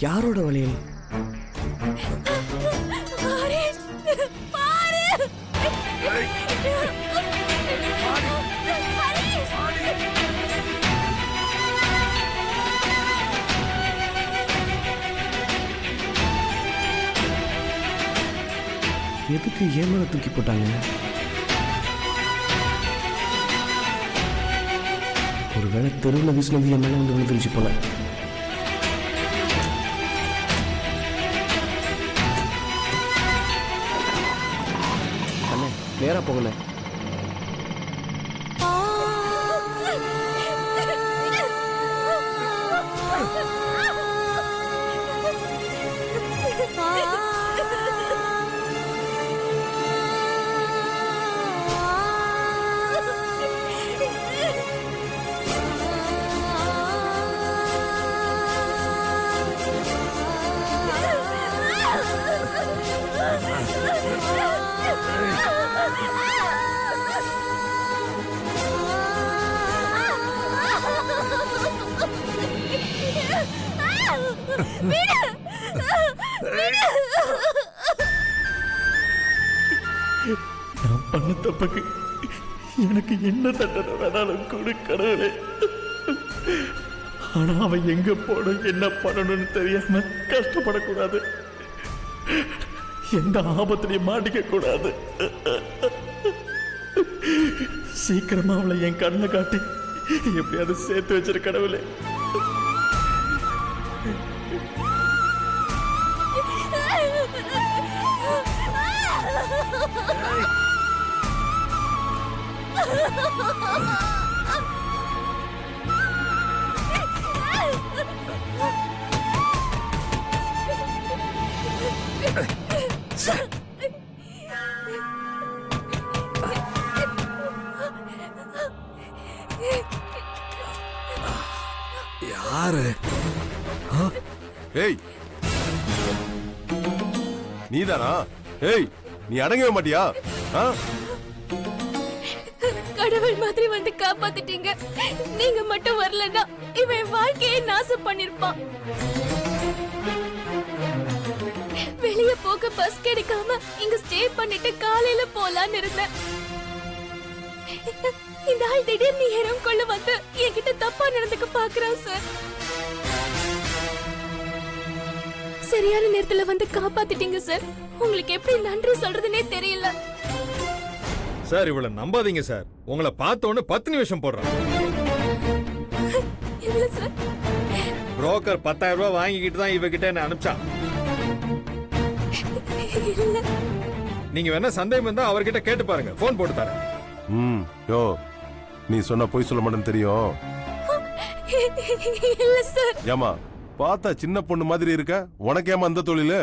யாரோட வளையல்? எதுக்கு ஏமலை தூக்கி போட்டாங்க? ஒருவேளை தெருவில் வீசினது என் மேலே வந்து விழுந்துருச்சு போல. அண்ணே நேராக போகல. நான் பண்ண தப்புக்கு எனக்கு என்ன தண்டனை வேணாலும் கொடு கடவுளே. ஆனா அவன் எங்க போடும் என்ன பண்ணணும்னு தெரியாம கஷ்டப்படக்கூடாது, எந்த ஆபத்திலையும் மாட்டிக்க கூடாது. சீக்கிரமா அவளை என் கண்ணை காட்டி எப்படியாவது சேர்த்து வச்சிரு கடவுளே. யாரு? ஏய் நீதானா? ஏய் நீ அடங்கவே மாட்டியா? கடவுள் மாதிரி வந்து காப்பாத்திட்டீங்க. நீங்க மட்டும் வரலன்னா இவன் வாழ்க்கையை நாசம் பண்ணிருப்பான். வெளிய போக பஸ் கிடைக்காம இங்க ஸ்டே பண்ணிட்டு காலையில போலான்னு இருந்தேன். இந்த ஆள் திடீர்னு ஏறம் கொள்ள வந்து என்கிட்ட தப்பா நடந்துக்க பாக்குறான் சார். சரியான நேரத்துல வந்து காப்பாத்திட்டீங்க சார். உங்களுக்கு எப்படி நன்றி சொல்றதுன்னே தெரியல சார். இவ்வளவு நம்பாதீங்க சார். உங்களை பார்த்த உடனே 10 நிமிஷம் போடுறான். இல்ல சார், புரோக்கர் 10,000 ரூபாய் வாங்கிக்கிட்டு தான் இவகிட்ட என்ன அனுப்பிச்சான். நீங்க வேணா சந்தேகம் இருந்தா அவர்கிட்ட கேட்டு பாருங்க, போன் போட்டு தரேன். யோ நீ சொன்ன போய் சொல்ல மாட்டேன்னு தெரியும். இல்ல சார். ஏமா பார்த்தா சின்ன பொண்ணு மாதிரி இருக்க, உனக்கு ஏமா அந்த தொழிலு?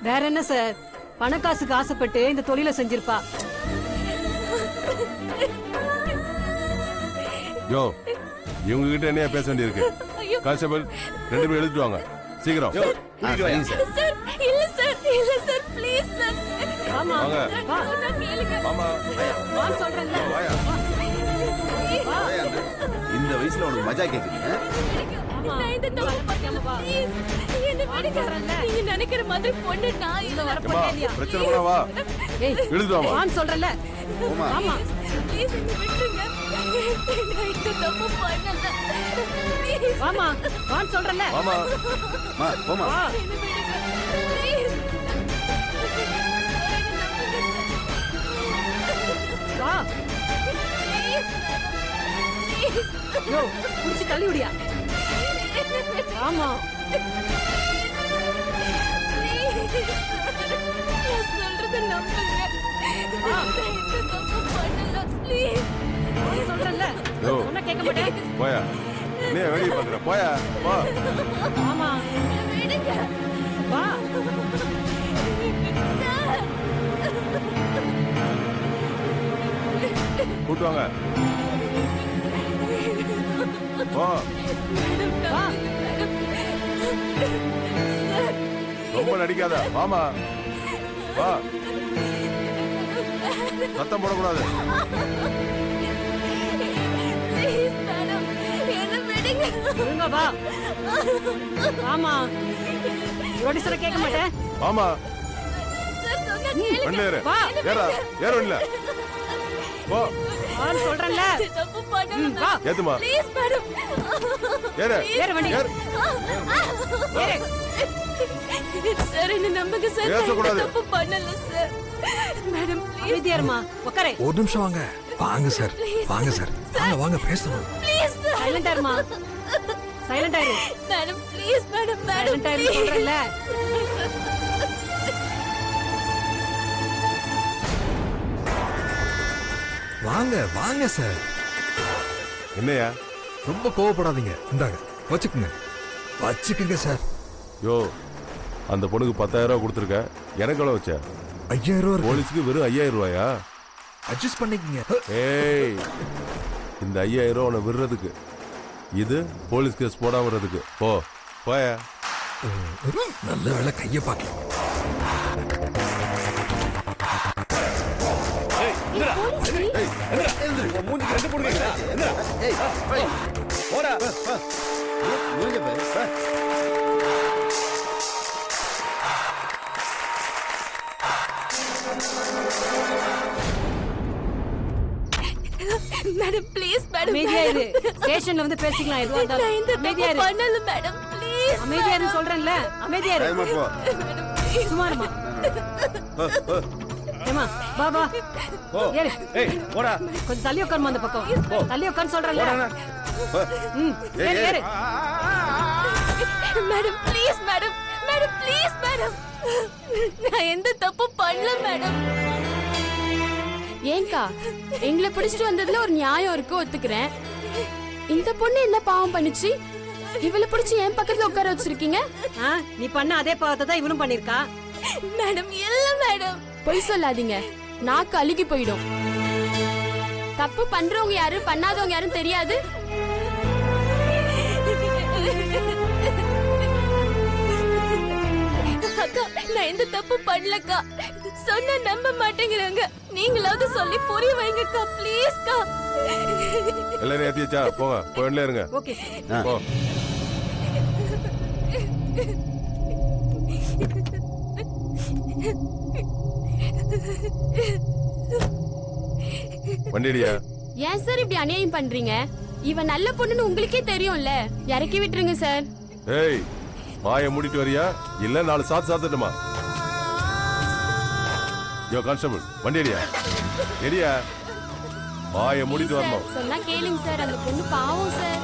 வேற என்ன சார், பணக்காசுக்கு ஆசைப்பட்டு இந்த தொழிலை செஞ்சிருப்பா. யோ இவங்க கிட்ட என்ன பேச வேண்டியிருக்கு? கான்ஸ்டபிள் 2 பேரும் எழுதிட்டு வாங்க சீக்கிரம். சார் இல்ல சார், இல்ல சார், ப்ளீஸ் சார். ஆமா வா கேளுங்க. ஆமா வா சொல்றேன்ல. இந்த வயசுல உனக்கு மஜா கேக்குறீங்க? நான் இந்த தப்பு பண்ணல, ப்ளீஸ் என்ன விடுங்க. நீங்க நினைக்கிற மாதிரி பொண்ணு நான் இல்ல. ஏமா பிரச்சனை பண்ணா வா. ஏய் எழுதிட்டு வாமா. வா சொல்றேன்ல. போமா. ஆமா ப்ளீஸ் என்ன விட்டுருங்க. நான் இந்த தப்பு பண்ணல. ப்ளீஸ் வாமா வா சொல்றேன்ல. ஆமா மா போமா. என்ன விடுங்க. ப்ளீஸ் வா. யோ புடிச்சு தள்ளி விடியா. ஆமா சொல்றது நம்புங்க. இந்த தப்பு பண்ணல, ப்ளீஸ் சொல்றேன்ல. யோ சொன்னா கேட்க மாட்டேன். போயா, நீ வெளிய பாக்குற போயா வா. ஆமா விடுங்க. வா. கூட்டு வாங்க. வா. வா. ரொம்ப நடிக்காத வாமா. வா. சத்தம் போடக்கூடாது. ப்ளீஸ் மேடம், என்ன விடுங்க. ஒழுங்கா வா. ஆமா ப்ரொடியூசரை கேட்க மாட்டேன். ஆமா சார் சொன்னா கேளுங்க. வண்டியில ஏறு வா. ஏறா ஏற வண்டியில போ ஆன்னு சொல்றேன்ல. தப்பு பண்ணல வா. ஏத்துமா ப்ளீஸ் மேடம். ஏறு ஏறு வண்டி. ஏறு ஏறு. சார் என்ன நம்புங்க சார். நான் பேசக்கூடாது. தப்பு பண்ணல சார். மேடம் ப்ளீஸ் அமைதியா இருமா. உட்காரு. ஒரு நிமிஷம் வாங்க. வாங்க சார், வாங்க சார், வாங்க வாங்க பேசணும். Please sir. சைலண்டா இருமா. சைலண்டா இரு. மேடம் ப்ளீஸ் மேடம் மேடம் சைலண்டா இரு சொல்றேன்ல. வாங்க வாங்க சார். என்னையா ரொம்ப கோவப்படாதீங்க. இந்தாங்க வச்சுக்குங்க. வச்சுக்குங்க சார். யோ அந்த பொண்ணுக்கு 10,000 ரூபாய் கொடுத்துருக்க எனக்கு எவ்வளவு வச்ச 5000 ரூபா இருக்கு. போலீஸ்க்கு வெறும் 5000 ரூபாயா அட்ஜஸ்ட் பண்ணிக்கங்க. ஏய் இந்த 5000 ரூபாய் உன்னை விடுறதுக்கு இது போலீஸ் கேஸ் போடாம விடுறதுக்கு போ போயா நல்ல வேலை கைய பாக்கல. முடிஞ்ச பாரு. சார். Madam please madam. அமைதியா இரு. ஸ்டேஷன்ல வந்து பேசிக்கலாம் எதுவா நான் இந்த இருந்தாலும். அமைதியா தப்பு இரு. பண்ணல மேடம் ப்ளீஸ். அமைதியா இரு சொல்றேன்ல. அமைதியா இரு. டைமா போ. Madam please. சும்மா இருமா. ஏமா வா வா. ஏறு. போடா. கொஞ்சம் தள்ளி உட்காருமா அந்த பக்கம். தள்ளி உட்கார்ந்து சொல்றேன்ல. ம். ஏறு ஏறு. Madam please madam. Madam please madam. நான் எந்த தப்பு பண்ணல மேடம். ஏங்கா எங்களை பிடிச்சிட்டு வந்ததுல ஒரு நியாயம் இருக்கு, ஒத்துக்கிறேன். இந்த பொண்ணு என்ன பாவம் பண்ணுச்சு? இவளை பிடிச்சி என் பக்கத்துல உட்கார வச்சிருக்கீங்க. நீ பண்ண அதே பாவத்தை தான் இவனும் பண்ணிருக்கா. மேடம் இல்ல மேடம். பொய் சொல்லாதீங்க, நாக்கு அழுகி போயிடும். தப்பு பண்றவங்க யாரு பண்ணாதவங்க யாரும் தெரியாது. அக்கா நான் எந்த தப்பு பண்ணலக்கா. சொன்னா நம்ப மாட்டேங்கிறாங்க. நீங்களாவது சொல்லி புரிய வைங்கக்கா ப்ளீஸ்க்கா. எல்லாரும் ஏத்தியாச்சா போங்க போய் இருங்க ஓகே போ வண்டிடியா ஏன் சார் இப்படி அநியாயம் பண்றீங்க? இவன் நல்ல பொண்ணுன்னு உங்களுக்கே தெரியும்ல. இறக்கி விட்டுருங்க சார். ஏய் வாயை மூடிட்டு வரியா இல்ல 4 சாத்து சாத்துட்டுமா? யோ கான்ஸ்டபிள் வண்டிடியா எரியா வாயை மூடிட்டு வரணும். சொன்னா கேளுங்க சார், அந்த பொண்ணு பாவம் சார்.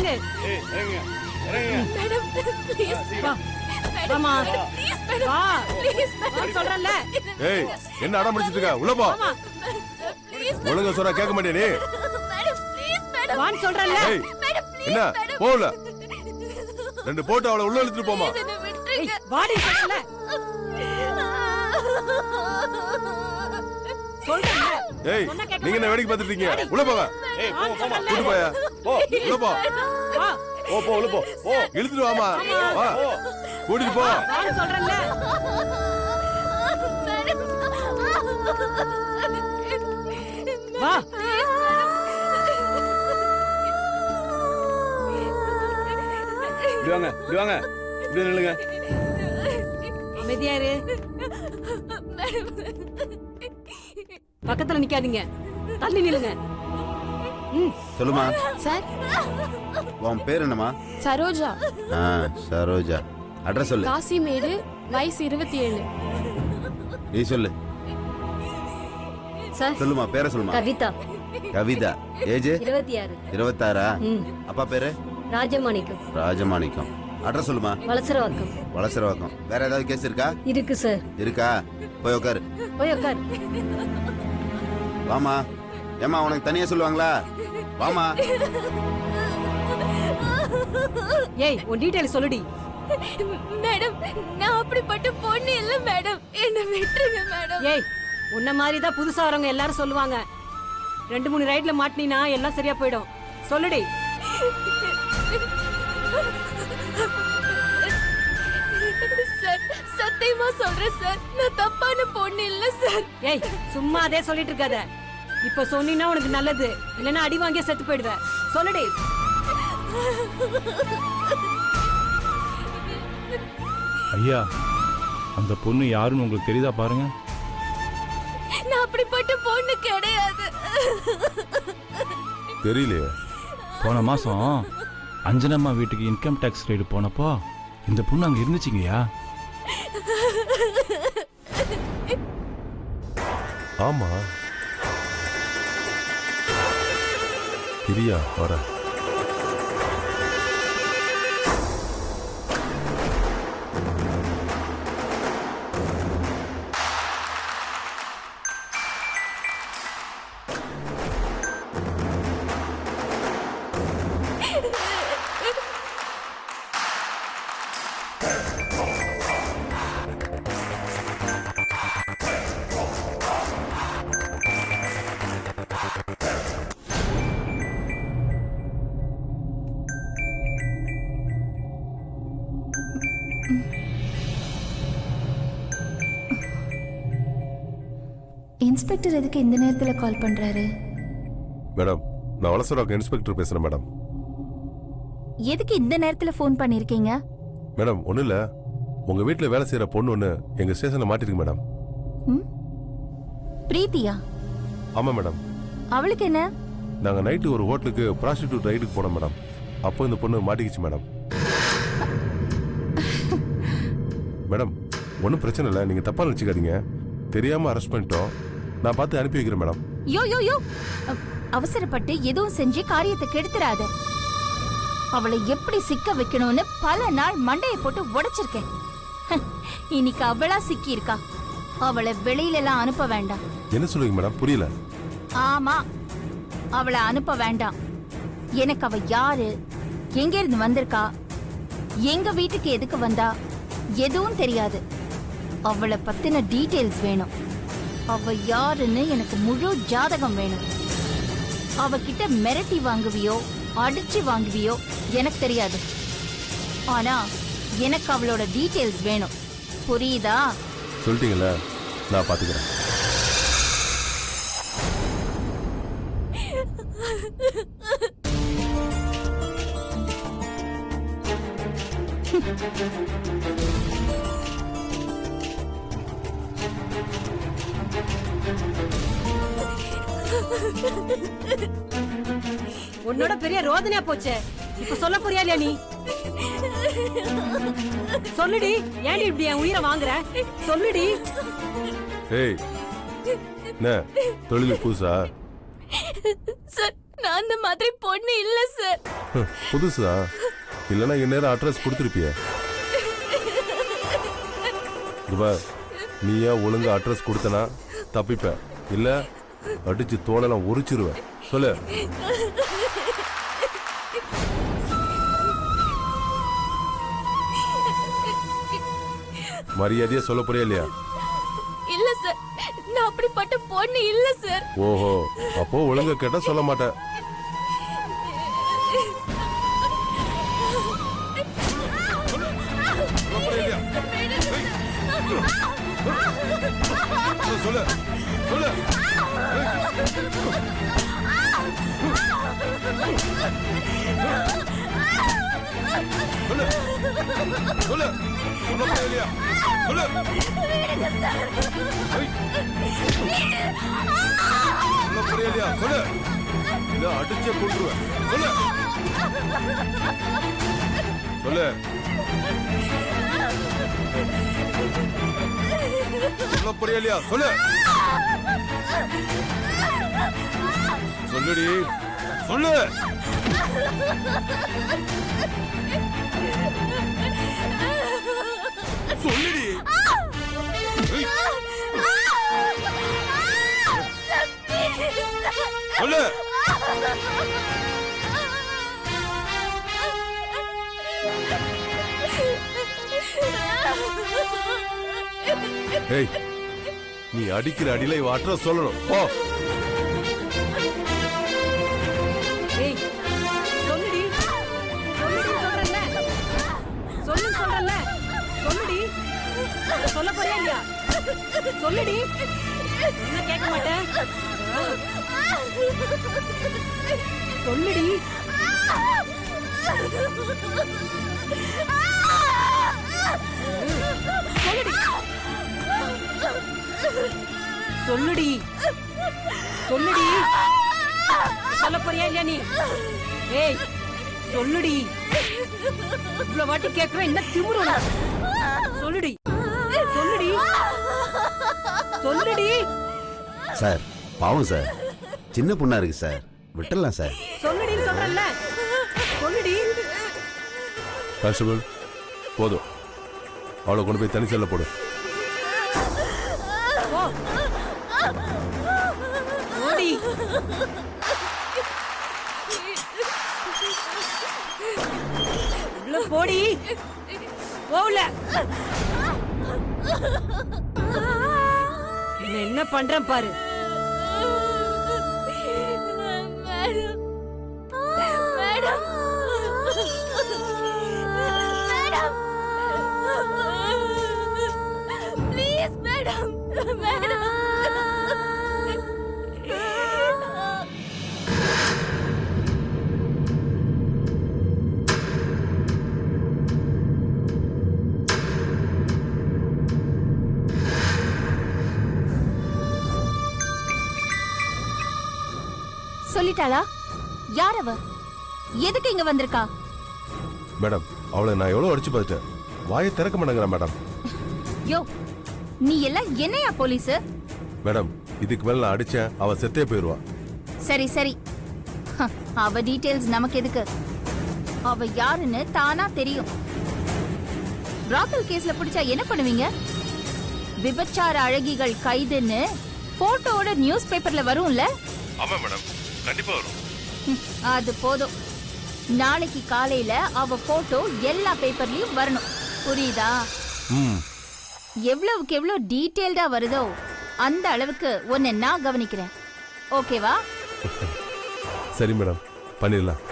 இறங்கு மேடம் ப்ளீஸ் வா வாமா ப்ளீஸ் மேடம் வா ப்ளீஸ் வா சொல்றேன்ல ஏய் என்ன அடம் பிடிச்சிட்டு இருக்க உள்ள போ வாமா ப்ளீஸ் ஒழுங்கா சொன்னா கேட்க மாட்டே நீ மேடம் ப்ளீஸ் மேடம் வான்னு சொல்றேன்ல ஏய் மேடம் ப்ளீஸ் என்ன போகல 2 போட்டு அவளை உள்ள இழுத்துட்டு போமா என்ன ஏய் விட்டுருங்க வாடி சொல்றேன்ல சொல்றேன்ல ஏய் சொன்னா கேட்க நீங்க என்ன வேடிக்கை பார்த்துட்டு இருக்கீங்க உள்ள போங்க ஏய் போ போமா கூட்டு போயா போ உள்ள போ வா போ போ உள்ள போ போ இழுத்துட்டு வாமா வா கூட்டிட்டு போ வான்னு சொல்றேன்ல வா இப்படி வாங்க இப்படி நில்லுங்க அமைதியா இரு பக்கத்துல நிக்காதீங்க தள்ளி நில்லுங்க சொல்லுமா சார் உன் பேர் என்னம்மா சரோஜா சரோஜா அட்ரஸ் சொல்லு காசிமேடு வயசு 27. நீ சொல்லு சார் சொல்லுமா பேரை சொல்லுமா கவிதா கவிதா ஏஜ் 26 26 அப்பா பேரு ராஜமாணிக்கம் ராஜமாணிக்கம் அட்ரஸ் சொல்லுமா வளசரவாக்கம் வளசரவாக்கம் வேற ஏதாவது கேஸ் இருக்கா இருக்கு சார் இருக்கா போய் உட்காரு போய் உட்கார் வாமா ஏமா உனக்கு தனியா சொல்லுவாங்களா வாமா ஏய் உன் டீடைல் சொல்லுடி மேடம் நான் அப்படிப்பட்ட பொண்ணு இல்ல மேடம் என்ன விட்டுருங்க மேடம் ஏய் உன்ன மாதிரி தான் புதுசா வரவங்க எல்லாரும் சொல்லுவாங்க 2-3 ரைட்ல மாட்டினா எல்லாம் சரியா போயிடும் சொல்லுடி சார் சத்தியமா சொல்றேன் சார் நான் தப்பான பொண்ணு இல்ல சார் ஏய் சும்மா அதே சொல்லிட்டு இருக்காத இப்ப சொன்னீன்னா உனக்கு நல்லது இல்லனா அடி வாங்கிய செத்து போயிடுவ சொல்லுடி ஐயா அந்த பொண்ணு யாருன்னு உங்களுக்கு தெரியுதா பாருங்க. நான் அப்படிப்பட்ட பொண்ணு கிடையாது. தெரியலையே. போன மாசம் அஞ்சனம்மா வீட்டுக்கு இன்கம் டாக்ஸ் ரைடு போனப்போ இந்த பொண்ணு அங்க இருந்துச்சுங்கய்யா. ஆமா பிரியா வர இன்ஸ்பெக்டர் எதுக்கு இந்த நேரத்துல கால் பண்றாரு? மேடம் நான் வளசரவாக்கம் இன்ஸ்பெக்டர் பேசுறேன் மேடம். எதுக்கு இந்த நேரத்துல ஃபோன் பண்ணிருக்கீங்க? மேடம் ஒண்ணு இல்ல, உங்க வீட்டுல வேலை செய்யற பொண்ணு ஒண்ணு எங்க ஸ்டேஷன்ல மாட்டிருக்கு மேடம். பிரீத்தியா? ஆமா மேடம். அவளுக்கு என்ன? நாங்க நைட்டு ஒரு ஹோட்டலுக்கு ப்ராஸ்டிடியூட் ரைடுக்கு போனோம் மேடம். அப்போ இந்த பொண்ணு மாட்டிக்கிச்சு மேடம். மேடம் ஒன்றும் பிரச்சனை இல்லை, நீங்க தப்பா நினைச்சுக்காதீங்க. தெரியாம அரெஸ்ட் பண்ணிட்டோம், நான் பார்த்து அனுப்பி வைக்கிறேன் மேடம். யோ யோ யோ, அவசரப்பட்டு எதுவும் செஞ்சு காரியத்தை கெடுத்துறாத. அவளை எப்படி சிக்க வைக்கணும்னு பல நாள் மண்டையை போட்டு உடைச்சிருக்கேன். இன்னைக்கு அவளா சிக்கி இருக்கா. அவளை வெளியில எல்லாம் அனுப்ப வேண்டாம். என்ன சொல்லுங்க மேடம், புரியல. ஆமா, அவளை அனுப்ப வேண்டாம். எனக்கு அவ யாரு, எங்க இருந்து வந்திருக்கா, எங்க வீட்டுக்கு எதுக்கு வந்தா எதுவும் தெரியாது. அவளை பத்தின டீடைல்ஸ் வேணும். அவ யாருன்னு எனக்கு முழு ஜாதகம் வேணும். அவகிட்ட மிரட்டி வாங்குவியோ அடிச்சு வாங்குவியோ எனக்கு தெரியாது. ஆனா எனக்கு அவளோட டீடைல்ஸ் வேணும். புரியுதா? சொல்லிட்டீங்களா, நான் பாத்துக்கிறேன். உன்னோட பெரிய ரோதனையா போச்சே, இப்ப சொல்ல போறியா இல்லையா நீ? சொல்லுடி, ஏன்டி இப்படி என் உயிரை வாங்குற? சொல்லுடி. ஏய் என்ன தொழில் புதுசா? சார் நான் அந்த மாதிரி பொண்ணு இல்ல சார். புதுசா இல்லைன்னா இந்நேரம் அட்ரஸ் கொடுத்துருப்பிய. நீயா ஒழுங்கா அட்ரஸ் கொடுத்தனா தப்பிப்ப, இல்ல அடிச்சு தோலெல்லாம் உரிச்சிருவேன். சொல்லு. மரியாதையா சொல்ல போறியா இல்லையா? இல்ல சார், நான் அப்படிப்பட்ட பொண்ணு இல்ல சார். ஓஹோ, அப்போ ஒழுங்கா கேட்டா சொல்ல மாட்டேன். சொல்லு சொல்லு. சொல்லு சொல்லு. சொல்ல இல்லையா? சொல்லு. சொல்ல புரியலையா? சொல்லு. இல்ல அடிச்சே கொண்டுருவேன். சொல்லு சொல்லு. சொல்ல புரியலையா? சொல்லு. சொல்லுடி. சொல்லு. சொல்லுடி. சொல்லு. ஏய், நீ அடிக்கிற அடியில இவ அட்ரஸ் சொல்லணும். போ. ஏய் சொல்லுடி. சொல்லுடி சொல்றேன்ல. சொல்றேன்ல. சொல்லுடி. சொல்ல போறியா இல்லையா? சொல்லுடி. என்ன கேட்க மாட்டேன். சொல்லுடி. சொல்லுடி. சொல்லுடி. சொல்ல போறியா இல்லையா நீ? ஏய் சொல்லுடி. இவ்வளவு வாட்டி கேக்குறேன், என்ன திமிரு? சொல்லுடி. சொல்லுடி. சொல்லுடி. சார் பாவம் சார், சின்ன பொண்ணா இருக்கு சார், விட்டுடலாம் சார். சொல்லுடி சொல்றேன்ல. சொல்லுடி. கான்ஸ்டபிள் போதும், அவளை கொண்டு போய் தனி செல்ல போடு. ஓடி. உள்ள போடி. போல. என்ன பண்றேன் பாரு. Madam, madam, madam, please madam, madam. சொல்லிட்டாளா? யார் அவ? எதுக்கு இங்க வந்திருக்கா? மேடம், அவளை நான் எவ்வளவு அடிச்சு பார்த்துட்டேன், வாயை திறக்க மாட்டேங்கிறா மேடம். யோ, நீ எல்லாம் என்னையா போலீஸ்? மேடம், இதுக்கு மேல நான் அடிச்சேன் அவ செத்தே போயிருவா. சரி சரி, அவ டீடைல்ஸ் நமக்கு எதுக்கு? அவ யாருன்னு தானா தெரியும். பிராத்தல் கேஸ்ல பிடிச்சா என்ன பண்ணுவீங்க? விபச்சார அழகிகள் கைதுன்னு போட்டோட நியூஸ் பேப்பர்ல வரும்ல? ஆமா மேடம், கண்டிப்பா வரும். அது போதும். நாளைக்கு காலையில அவ போட்டோ எல்லா பேப்பர்லயும் வரணும், புரியுதா? எவ்வளவுக்கு எவ்வளவு டீடைல்டா வருதோ அந்த அளவுக்கு உன்னை நான் கவனிக்கிறேன், ஓகேவா? சரி மேடம், பண்ணிடலாம்.